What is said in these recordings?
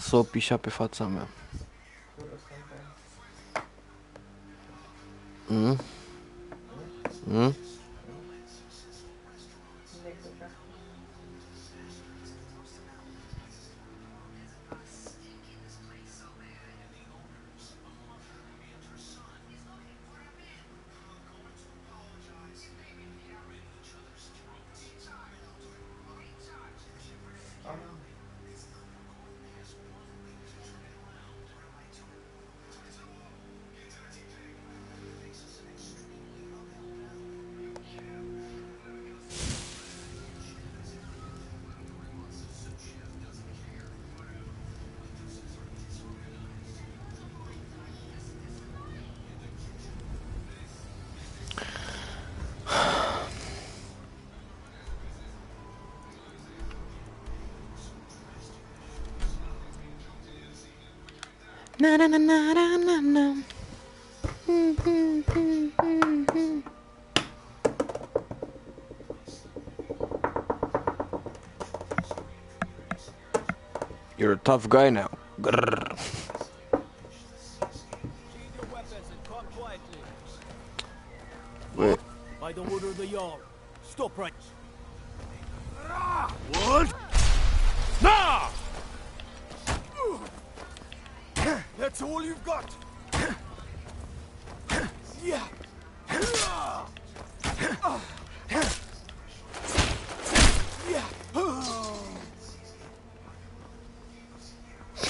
S-o pișa pe fața mea. Mm? Mm? Na na na na na na na. You're a tough guy now. Grrr. Wait. By the order of the Jarl. Stop right. What? Nah! That's all you've got. Yeah.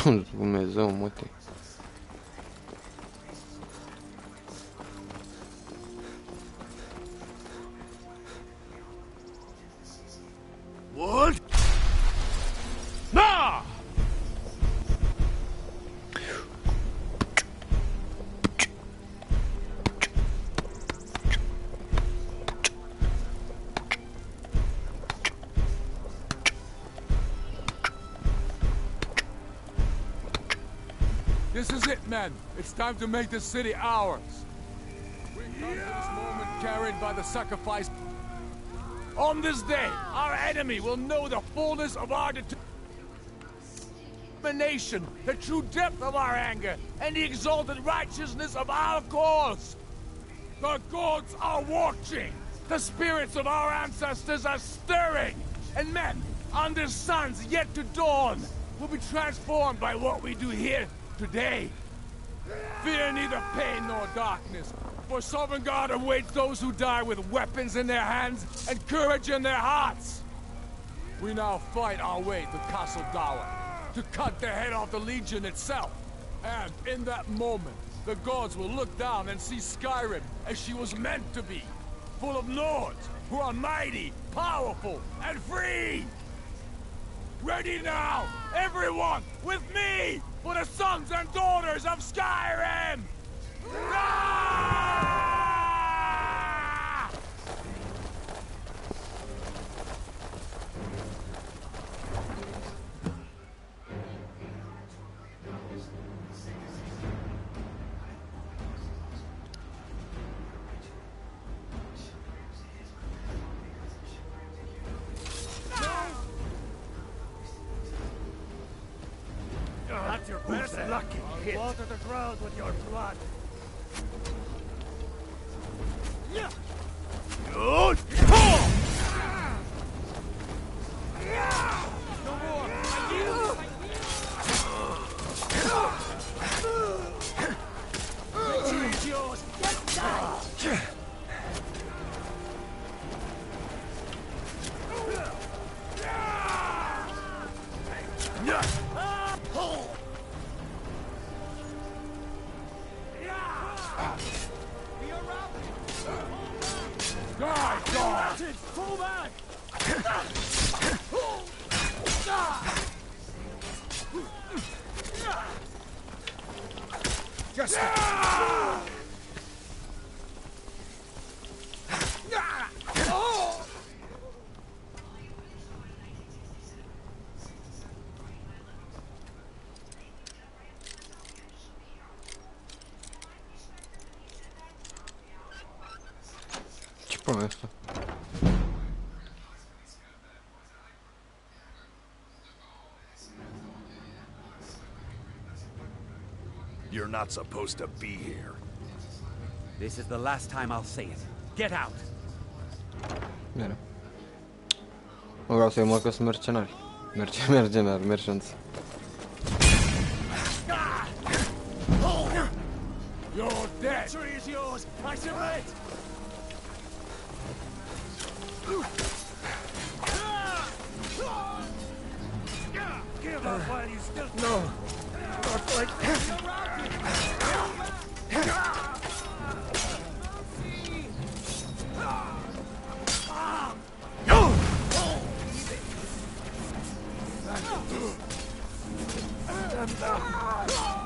Dumnezeu, măte. What? Nah! This is it, men. It's time to make this city ours. We come to this moment carried by the sacrifice. On this day, our enemy will know the fullness of our determination, the true depth of our anger, and the exalted righteousness of our cause. The gods are watching. The spirits of our ancestors are stirring. And men, under suns yet to dawn, will be transformed by what we do here today. Fear neither pain nor darkness, for Sovereign God awaits those who die with weapons in their hands and courage in their hearts. We now fight our way to Castle Dower, to cut the head off the Legion itself. And in that moment, the gods will look down and see Skyrim as she was meant to be, full of Nords who are mighty, powerful, and free. Ready now, everyone, with me, for the sons and daughters of Skyrim! Ah! That's your best lucky hit. Water the ground with your blood. Good. No more. Victory is yours. Get down. Pull back! Just Ce pune asta? You're not supposed to be here. This is the last time I'll say it. Get out! Bine. Nu vreau să-i mor că sunt mercenari. Mercenari. You're dead! Victory is yours! I submit! Give up while you still can! No! Not like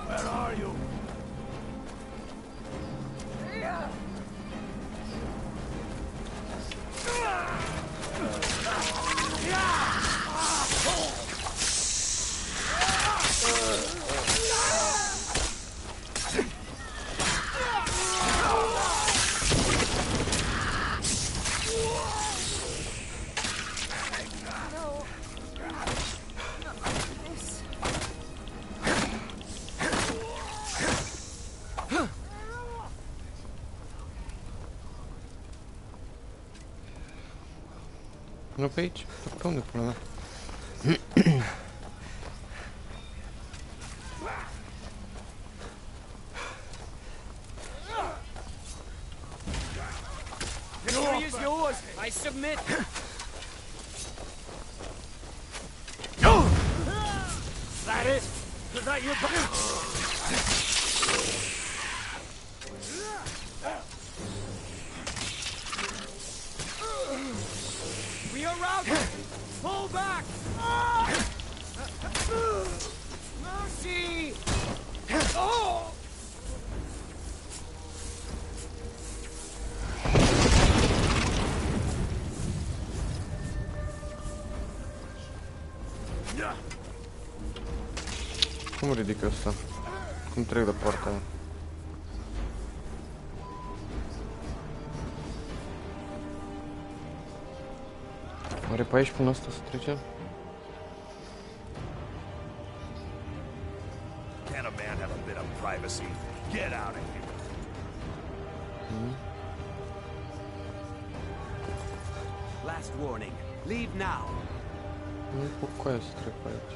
Where are you? Nu pe aici? Pe unde până mea? Victory is yours! I submit! That it? Is that your We are routed! Pull back! Mercy! Oh! Cum ridic asta? Cum trec de partea aia? Oare pe aici până asta să trecem? Can't a man have a bit of privacy? Get out of here. Last warning. Leave now. Nu-i cu coaia să trec pe aici.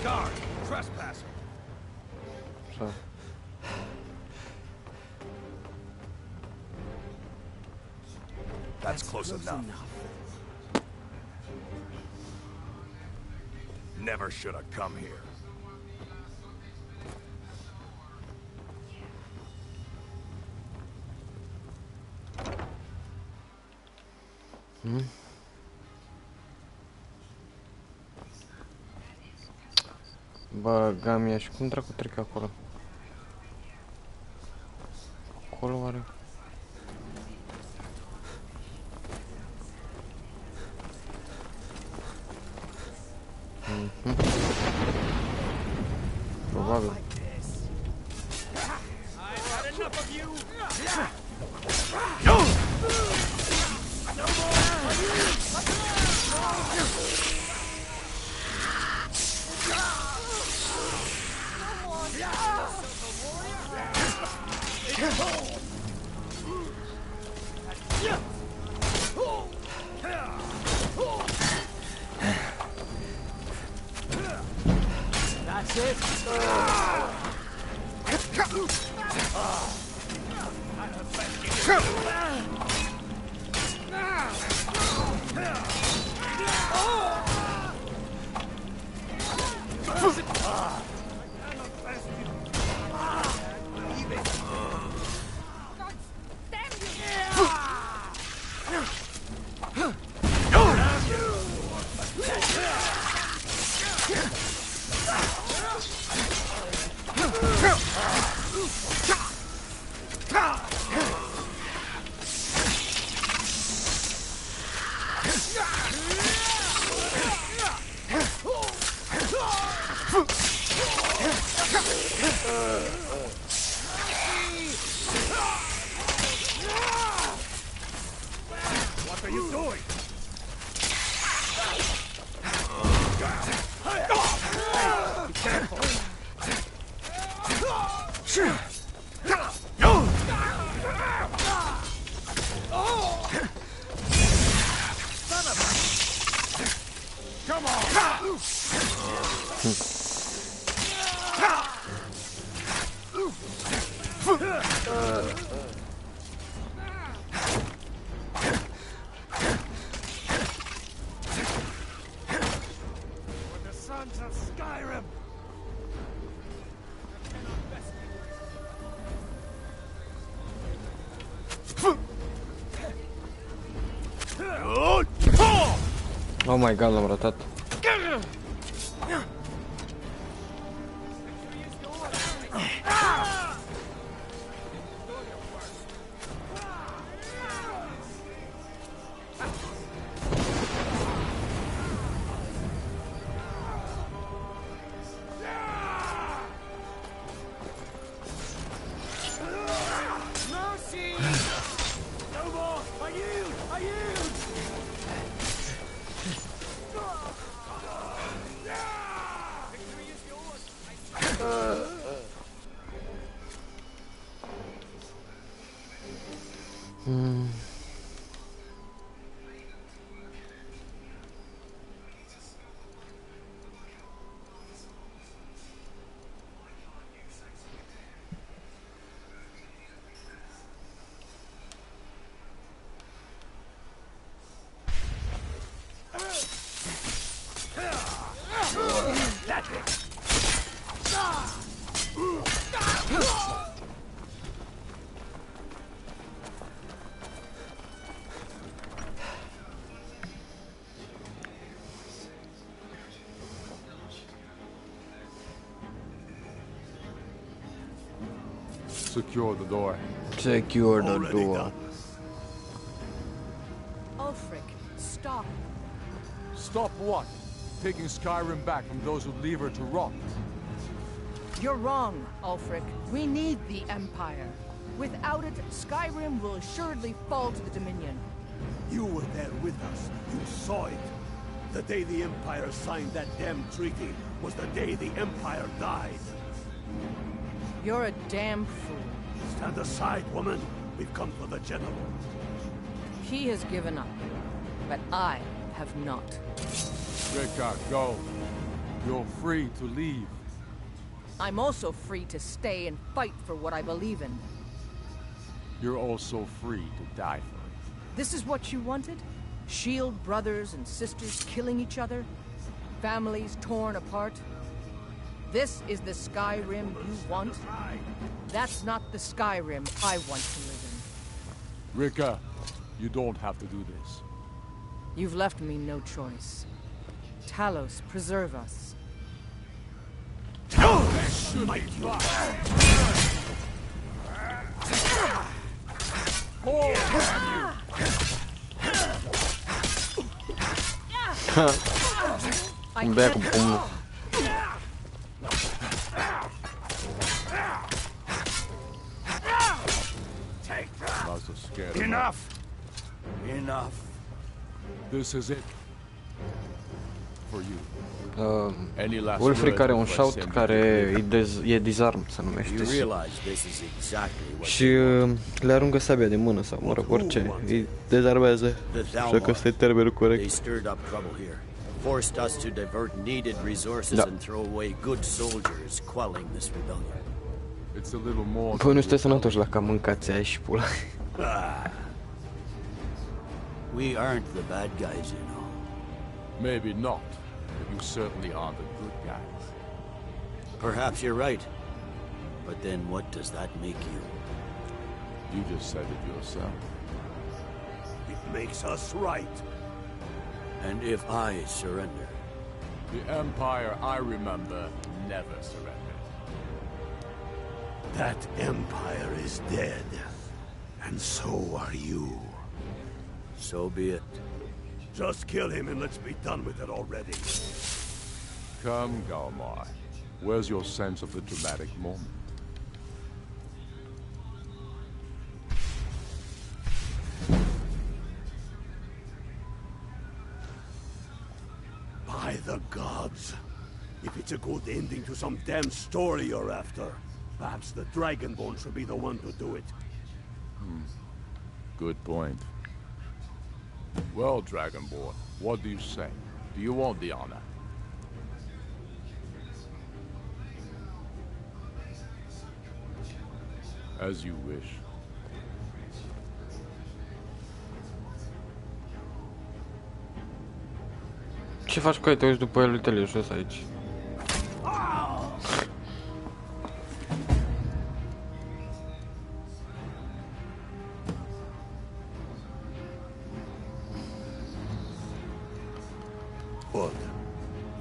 Guard! Trespasser! Așa. That's close enough. Never should have come here. Bă, Gamia, și cum dracu trec acolo? Acolo oare? Probabil. I've had enough of you! That's it? Come on! We're the sons of Skyrim. Oh my god, l-am ratat. Mercy! No more! I yield! I yield! Victory is yours! Secure the door. Secure the Already door. done. Ulfric, stop. Stop what? Taking Skyrim back from those who leave her to rot. You're wrong, Ulfric. We need the Empire. Without it, Skyrim will assuredly fall to the Dominion. You were there with us. You saw it. The day the Empire signed that damn treaty was the day the Empire died. You're a damn fool. Stand aside, woman. We've come for the General. He has given up, but I have not. Rika, go. You're free to leave. I'm also free to stay and fight for what I believe in. You're also free to die for it. This is what you wanted? Shield brothers and sisters killing each other? Families torn apart? This is the Skyrim you want? That's not the Skyrim I want to live in. Rika, you don't have to do this. You've left me no choice. Talos, preserve us. Un bea cu pumnul. I was so scared. Enough! Enough. This is it. For you. Any last Ulfric words are un before I shout send you care to e disarm, se You numește. realize this is exactly what Și le aruncă sabia de mână sau, mă rog, orice. Îi dezarmează. Așa că ăsta e termenul they corect. stirred up trouble here, forced us to divert needed resources Da. and throw away good soldiers, quelling this rebellion. It's a little more. Voi nu sunteți sănătoși la că mâncați aia și pula. We aren't the bad guys, you know. Maybe not, but you certainly aren't the good guys. Perhaps you're right. But then what does that make you? You just said it yourself. It makes us right. And if I surrender? The Empire I remember never surrendered. That Empire is dead. And so are you. So be it. Just kill him and let's be done with it already. Come, Galmar. Where's your sense of the dramatic moment? By the gods. If it's a good ending to some damn story you're after, perhaps the Dragonborn should be the one to do it. Good point. Well, Dragonborn, what do you say? Do you want the honor? As you wish. Ce faci cu ei? Te uiți după el, uite-l jos aici. But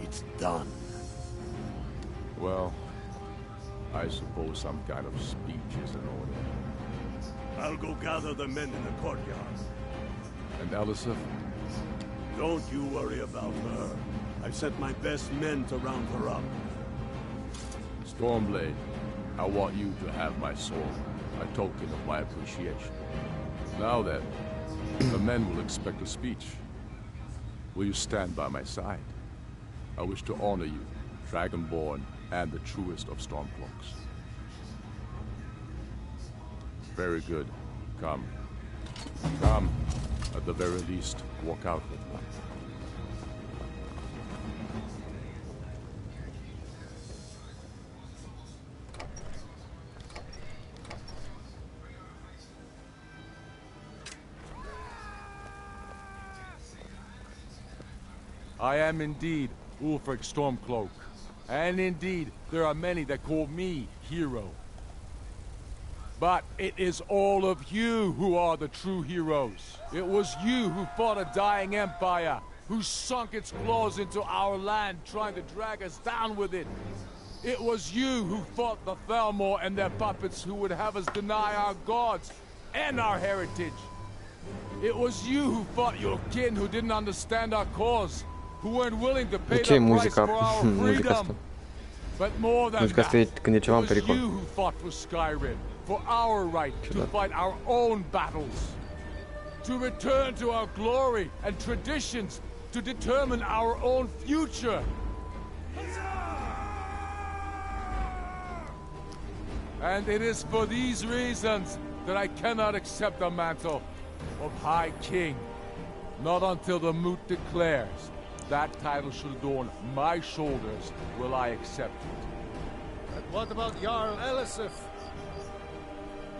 it's done. Well, I suppose some kind of speech is in order. I'll go gather the men in the courtyard. And Elisif? Don't you worry about her. I've sent my best men to round her up. Stormblade, I want you to have my sword, a token of my appreciation. Now then, the men will expect a speech. Will you stand by my side? I wish to honor you, Dragonborn, and the truest of Stormcloaks. Very good. Come. Come. At the very least, walk out with me. I am indeed Ulfric Stormcloak. And indeed, there are many that call me hero. But it is all of you who are the true heroes. It was you who fought a dying empire, who sunk its claws into our land, trying to drag us down with it. It was you who fought the Thalmor and their puppets who would have us deny our gods and our heritage. It was you who fought your kin who didn't understand our cause, who weren't willing to pay the price for our freedom. But more than that, it was you who fought for Skyrim, for our right to fight our own battles, to return to our glory and traditions, to determine our own future. And it is for these reasons that I cannot accept the mantle of High King. Not until the Moot declares that title should adorn my shoulders will I accept it. But what about Jarl Elisif?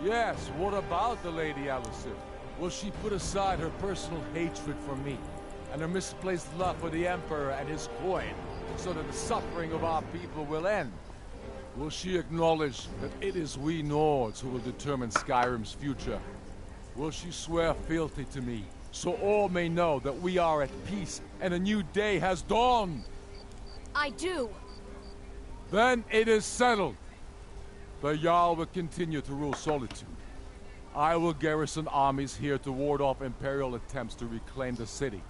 Yes, what about the Lady Elisif? Will she put aside her personal hatred for me and her misplaced love for the Emperor and his coin so that the suffering of our people will end? Will she acknowledge that it is we Nords who will determine Skyrim's future? Will she swear fealty to me so all may know that we are at peace and a new day has dawned? I do. Then it is settled. The Jarl will continue to rule Solitude. I will garrison armies here to ward off Imperial attempts to reclaim the city.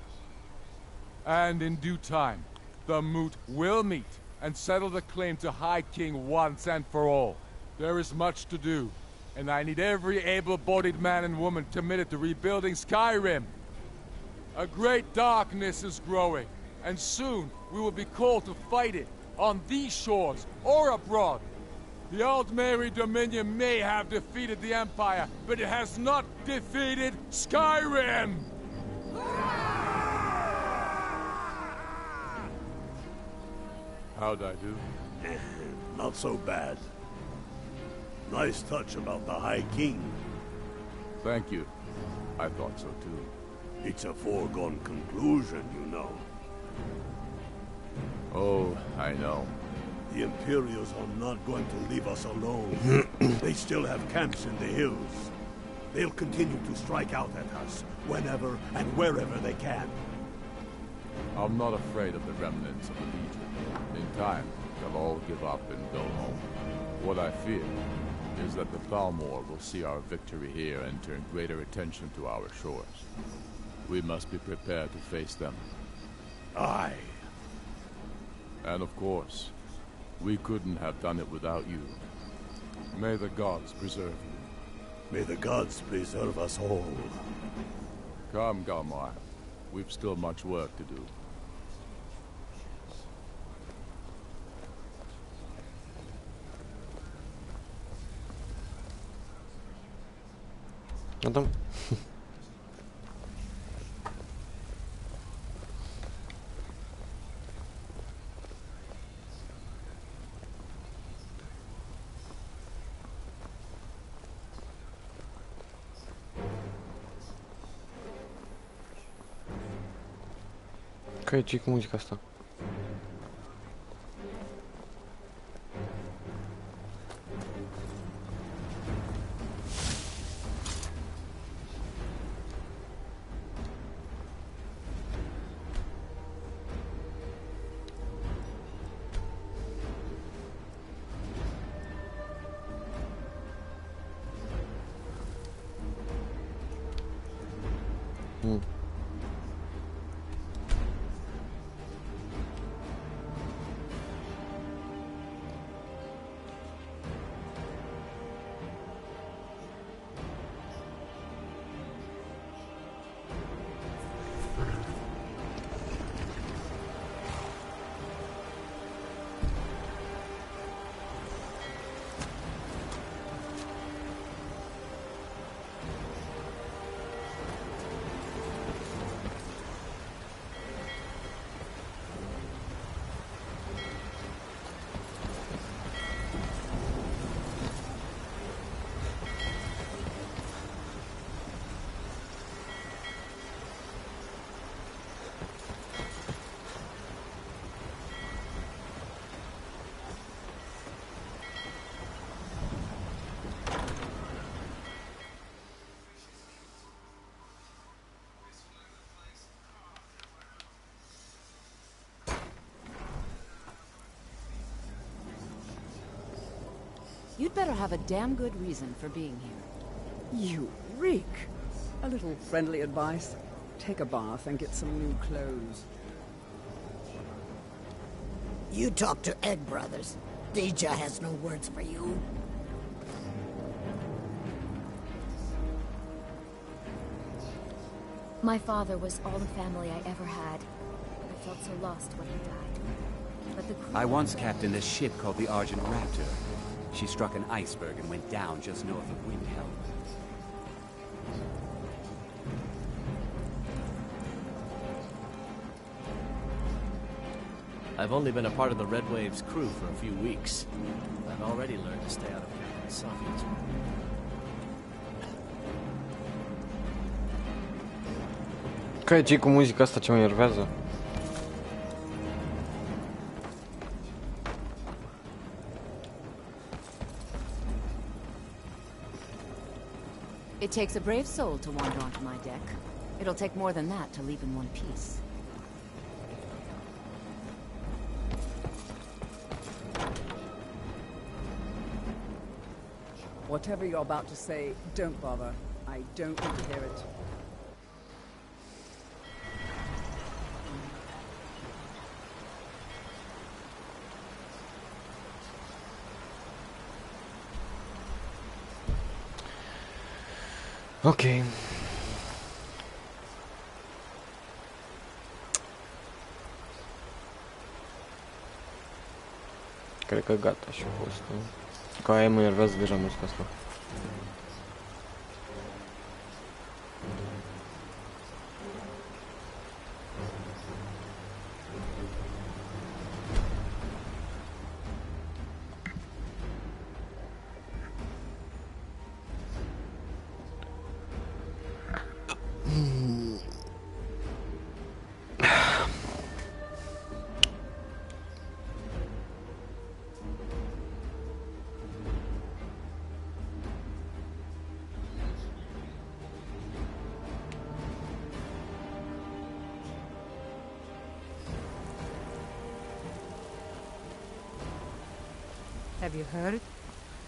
And in due time, the Moot will meet and settle the claim to High King once and for all. There is much to do, and I need every able-bodied man and woman committed to rebuilding Skyrim. A great darkness is growing, and soon we will be called to fight it, on these shores or abroad. The Aldmeri Dominion may have defeated the Empire, but it has not defeated Skyrim! How'd I do? Not so bad. Nice touch about the High King. Thank you. I thought so too. It's a foregone conclusion, you know. Oh, I know. The Imperials are not going to leave us alone. They still have camps in the hills. They'll continue to strike out at us, whenever and wherever they can. I'm not afraid of the remnants of the Legion. In time, they'll all give up and go home. What I fear is that the Thalmor will see our victory here and turn greater attention to our shores. We must be prepared to face them. Aye. And of course, we couldn't have done it without you. May the gods preserve you. May the gods preserve us all. Come, Galmar. We've still much work to do. No tam. Care ce cu muzica asta? You'd better have a damn good reason for being here. You reek. A little friendly advice. Take a bath and get some new clothes. You talk to Egg Brothers. Deja has no words for you. My father was all the family I ever had. I felt so lost when he died. But the crew... I once captained a ship called the Argent Raptor. She struck an iceberg and went down just north of Windhelm. I've only been a part of the Red Wave's crew for a few weeks. I've already learned to stay out of Captain Safia's way. Care ce cu muzica asta ce mă enervează? It takes a brave soul to wander onto my deck. It'll take more than that to leave in one piece. Whatever you're about to say, don't bother. I don't need to hear it. Ok. Cred că gata și cu asta. Că aia mă enervează deja muzica asta. Have you heard?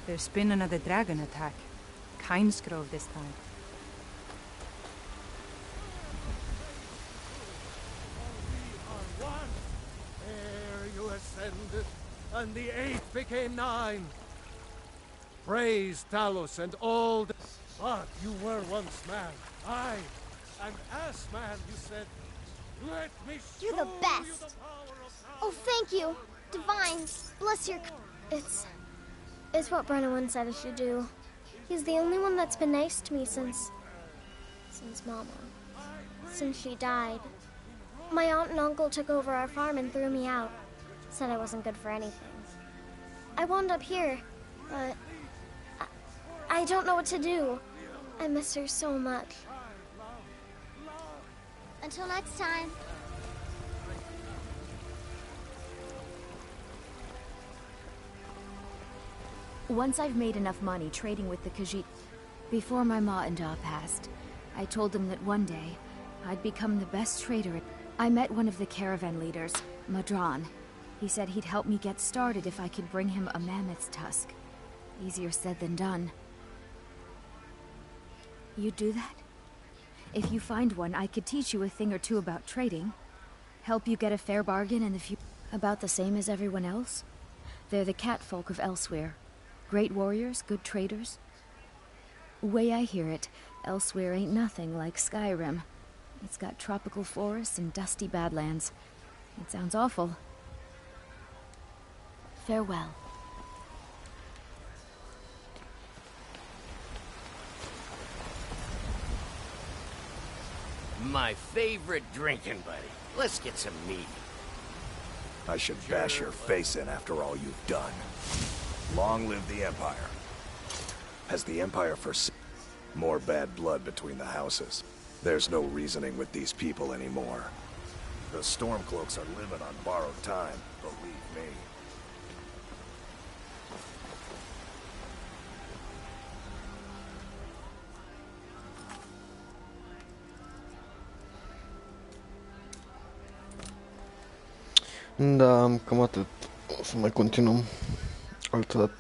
There's been another dragon attack. Kynesgrove this time. There you ascended, and the 8 became 9. Praise Talos and all the... But you were once man, aye. And as man you said, let me show You're the best. you the power of Talos. Oh, thank you. Divine. Bless your... It's what Brennan said I should do. He's the only one that's been nice to me since Mama. Since she died. My aunt and uncle took over our farm and threw me out. Said I wasn't good for anything. I wound up here, but I don't know what to do. I miss her so much. Until next time. Once I've made enough money trading with the Khajiit... Before my ma and Da passed, I told them that one day, I'd become the best trader. I met one of the caravan leaders, Madran. He said he'd help me get started if I could bring him a mammoth's tusk. Easier said than done. You'd do that? If you find one, I could teach you a thing or two about trading. Help you get a fair bargain in the future. About the same as everyone else? They're the catfolk of Elsewhere. Great warriors, good traders. Way I hear it, Elsewhere ain't nothing like Skyrim. It's got tropical forests and dusty badlands. It sounds awful. Farewell. My favorite drinking buddy. Let's get some meat. I should bash your face in after all you've done. Long live the Empire. Has the Empire more bad blood between the houses? There's no reasoning with these people anymore. The Stormcloaks are living on borrowed time, believe me. Da, cam atât. O să mai continuăm altă dată.